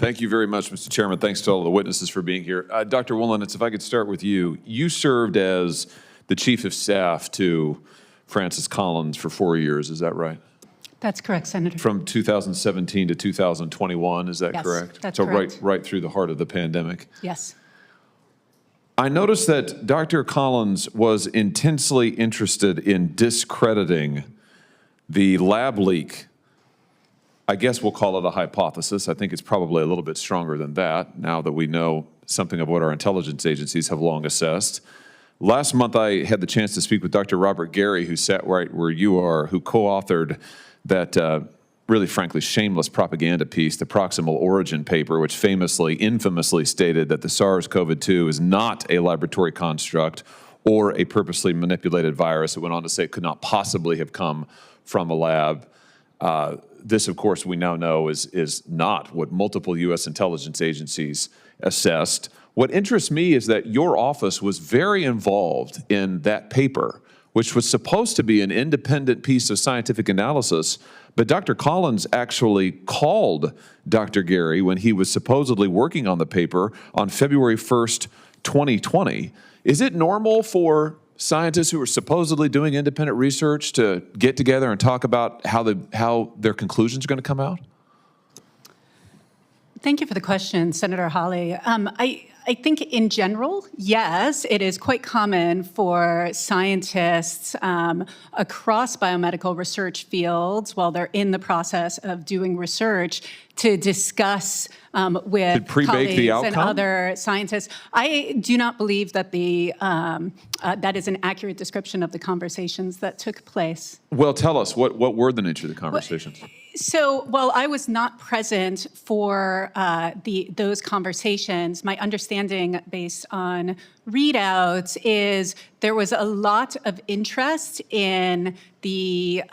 Thank you very much, Mr. Chairman. Thanks to all the witnesses for being here. Dr. Wolinitz, if I could start with you. You served as the Chief of Staff to Francis Collins for 4 years, is that right? That's correct, Senator. From 2017 to 2021, is that correct? Yes, that's correct. So right through the heart of the pandemic. Yes. I noticed that Dr. Collins was intensely interested in discrediting the lab leak. I guess we'll call it a hypothesis. I think it's probably a little bit stronger than that now that we know something of what our intelligence agencies have long assessed. Last month, I had the chance to speak with Dr. Robert Gary, who sat right where you are, who co-authored that really, frankly, shameless propaganda piece, the Proximal Origin paper, which famously, infamously stated that the SARS-CoV-2 is not a laboratory construct or a purposely manipulated virus. It went on to say it could not possibly have come from a lab. This, of course, we now know is not what multiple U.S. intelligence agencies assessed. What interests me is that your office was very involved in that paper, which was supposed to be an independent piece of scientific analysis, but Dr. Collins actually called Dr. Gary when he was supposedly working on the paper on February 1st, 2020. Is it normal for scientists who are supposedly doing independent research to get together and talk about how their conclusions are going to come out? Thank you for the question, Senator Hawley. I think in general, yes, it is quite common for scientists across biomedical research fields, while they're in the process of doing research, to discuss with colleagues and other scientists. I do not believe that that is an accurate description of the conversations that took place. Well, tell us, what were the nature of the conversations? So while I was not present for those conversations, my understanding based on readouts is there was a lot of interest in the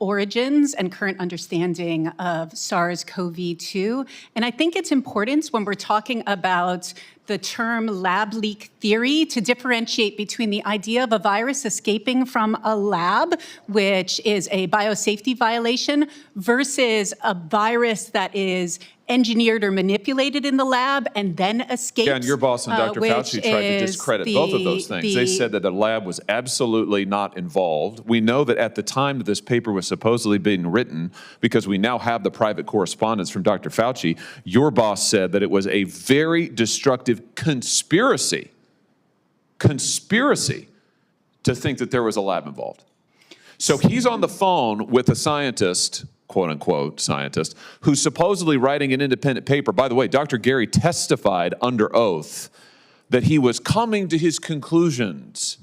origins and current understanding of SARS-CoV-2. And I think it's important when we're talking about the term lab leak theory to differentiate between the idea of a virus escaping from a lab, which is a biosafety violation, versus a virus that is engineered or manipulated in the lab and then escapes. Yeah, and your boss and Dr. Fauci tried to discredit both of those things. They said that the lab was absolutely not involved. We know that at the time that this paper was supposedly being written, because we now have the private correspondence from Dr. Fauci, your boss said that it was a very destructive conspiracy to think that there was a lab involved. So he's on the phone with a scientist, quote unquote scientist, who's supposedly writing an independent paper. By the way, Dr. Gary testified under oath that he was coming to his conclusions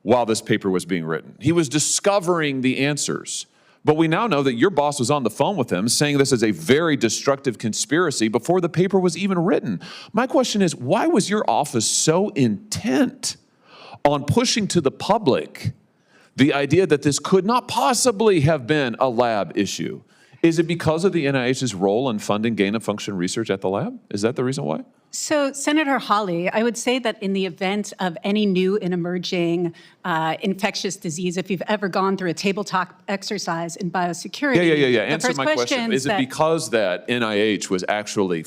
while this paper was being written. He was discovering the answers. But we now know that your boss was on the phone with him saying this is a very destructive conspiracy before the paper was even written. My question is, why was your office so intent on pushing to the public the idea that this could not possibly have been a lab issue? Is it because of the NIH's role in funding gain-of-function research at the lab? Is that the reason why? So, Senator Hawley, I would say that in the event of any new and emerging infectious disease, if you've ever gone through a tabletop exercise in biosecurity. Yeah. Answer my question. Is it because that NIH was actually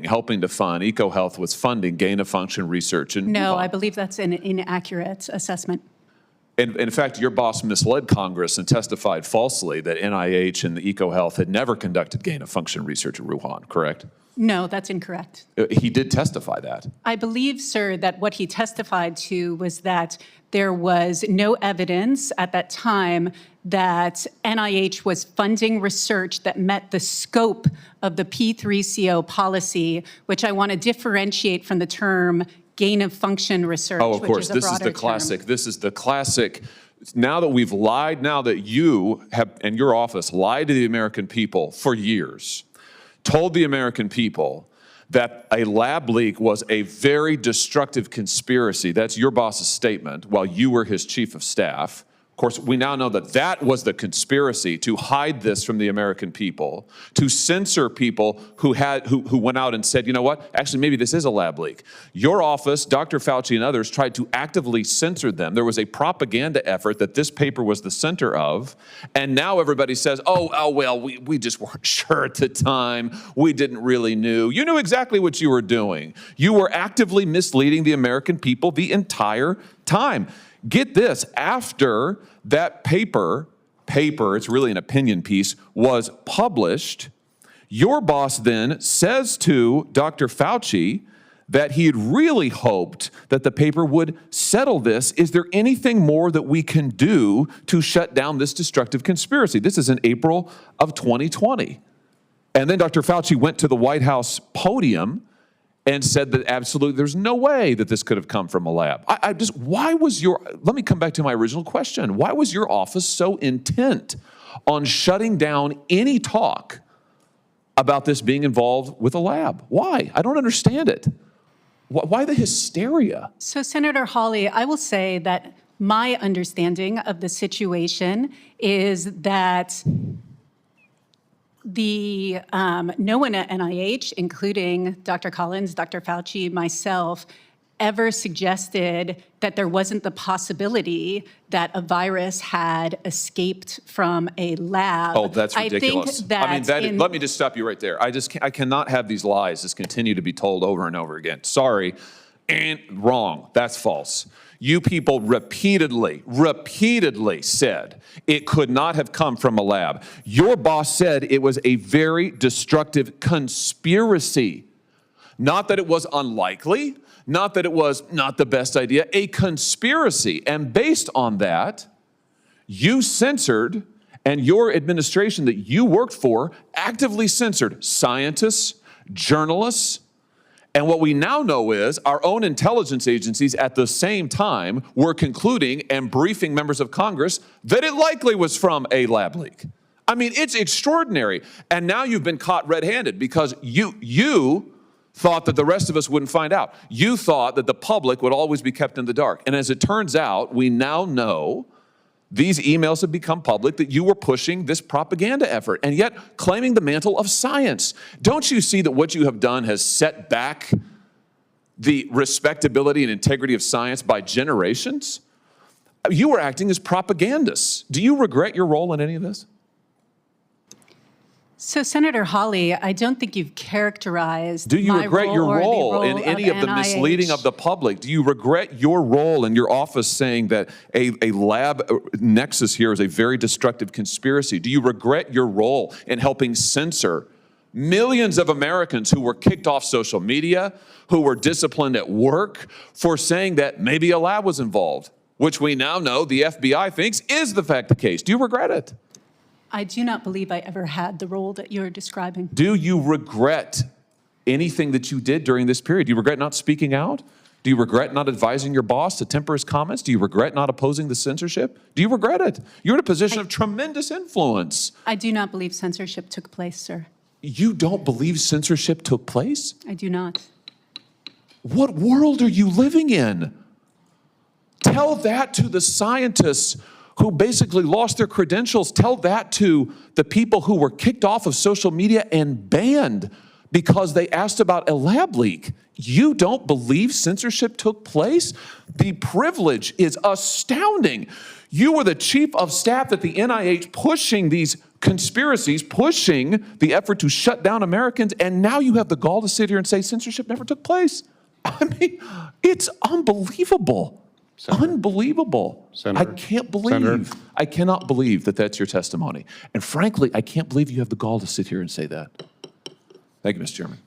helping to fund, EcoHealth was funding gain-of-function research? No, I believe that's an inaccurate assessment. And in fact, your boss misled Congress and testified falsely that NIH and the EcoHealth had never conducted gain-of-function research at Wuhan, correct? No, that's incorrect. He did testify that. I believe, sir, that what he testified to was that there was no evidence at that time that NIH was funding research that met the scope of the P3CO policy, which I want to differentiate from the term gain-of-function research. Oh, of course, this is the classic. This is the classic. Now that we've lied, now that you have, and your office lied to the American people for years, told the American people that a lab leak was a very destructive conspiracy. That's your boss's statement while you were his chief of staff, Of course, we now know that that was the conspiracy to hide this from the American people, to censor people who went out and said, you know what, actually, maybe this is a lab leak. Your office, Dr. Fauci and others, tried to actively censor them. There was a propaganda effort that this paper was the center of, and now everybody says, oh well, we just weren't sure at the time. We didn't really know. You knew exactly what you were doing. You were actively misleading the American people the entire time. Get this, after that paper, it's really an opinion piece, was published, your boss then says to Dr. Fauci that he had really hoped that the paper would settle this. Is there anything more that we can do to shut down this destructive conspiracy? This is in April of 2020. And then Dr. Fauci went to the White House podium and said that absolutely there's no way that this could have come from a lab. Let me come back to my original question. Why was your office so intent on shutting down any talk about this being involved with a lab? Why? I don't understand it. Why the hysteria? So, Senator Hawley, I will say that my understanding of the situation is that no one at NIH, including Dr. Collins, Dr. Fauci, myself, ever suggested that there wasn't the possibility that a virus had escaped from a lab. Oh, that's ridiculous. Let me just stop you right there. I cannot have these lies just continue to be told over and over again. Sorry, and wrong. That's false. You people repeatedly said it could not have come from a lab. Your boss said it was a very destructive conspiracy. Not that it was unlikely, not that it was not the best idea, a conspiracy. And based on that, you censored, and your administration that you worked for actively censored scientists, journalists, and what we now know is our own intelligence agencies at the same time were concluding and briefing members of Congress that it likely was from a lab leak. I mean, it's extraordinary. And now you've been caught red-handed because you thought that the rest of us wouldn't find out. You thought that the public would always be kept in the dark. And as it turns out, we now know these emails have become public that you were pushing this propaganda effort and yet claiming the mantle of science. Don't you see that what you have done has set back the respectability and integrity of science by generations? You were acting as propagandists. Do you regret your role in any of this? So, Senator Hawley, I don't think you've characterized. Do you my regret your role in of any of the NIH. misleading of the public? Do you regret your role in your office saying that a lab nexus here is a very destructive conspiracy? Do you regret your role in helping censor millions of Americans who were kicked off social media, who were disciplined at work for saying that maybe a lab was involved, which we now know the FBI thinks is the case? Do you regret it? I do not believe I ever had the role that you're describing. Do you regret anything that you did during this period? Do you regret not speaking out? Do you regret not advising your boss to temper his comments? Do you regret not opposing the censorship? Do you regret it? You're in a position of tremendous influence. I do not believe censorship took place, sir. You don't believe censorship took place? I do not. What world are you living in? Tell that to the scientists who basically lost their credentials. Tell that to the people who were kicked off of social media and banned because they asked about a lab leak. You don't believe censorship took place? The privilege is astounding. You were the chief of staff at the NIH pushing these conspiracies, pushing the effort to shut down Americans, and now you have the gall to sit here and say censorship never took place. I mean, it's unbelievable. Senator, unbelievable. Senator, I cannot believe that that's your testimony. And frankly, I can't believe you have the gall to sit here and say that. Thank you, Mr. Chairman.